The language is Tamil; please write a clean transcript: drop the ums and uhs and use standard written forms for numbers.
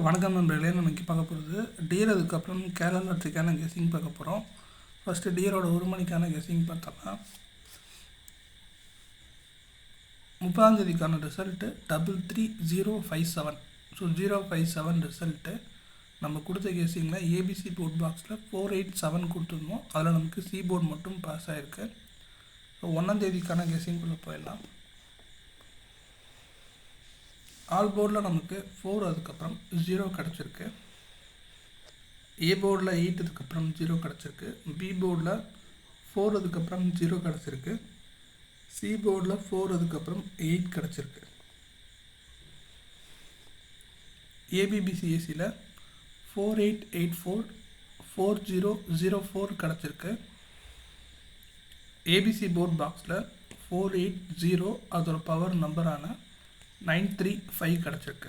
வணக்கம் நண்பர்களே. நம்ம இன்றைக்கி பார்க்க போகிறது டியர். அதுக்கப்புறம் கேலண்டருக்கான கெஸ்ஸிங் பார்க்க போகிறோம். ஃபஸ்ட்டு டியரோட 1 மணிக்கான கெஸ்ஸிங் பார்த்தோம்னா 30ஆம் ரிசல்ட்டு 33057. ஸோ 057 ரிசல்ட்டு நம்ம கொடுத்த கெஸ்ஸிங்கில் ஏபிசி போர்ட் பாக்ஸில் 487 கொடுத்துருந்தோம். அதில் நமக்கு சி போர்டு மட்டும் பாஸ் ஆகிருக்கு. ஸோ 1ஆம் கெஸ்ஸிங்குள்ளே போயிடலாம். ஆல் போர்டில் நமக்கு 4 அதுக்கப்புறம் 0 கிடச்சிருக்கு. ஏ போர்டில் 8 அதுக்கப்புறம் 0 கிடச்சிருக்கு. பி போர்டில் 4 அதுக்கப்புறம் 0 கிடச்சிருக்கு. சி போர்டில் 4 அதுக்கப்புறம் 8 கிடச்சிருக்கு. ஏபிபிசிஎஸ்சியில் 4884 4004 கிடச்சிருக்கு. ஏபிசி போர்ட் பாக்ஸில் 480 அதோட பவர் நம்பரான 935 கிடச்சிருக்கு.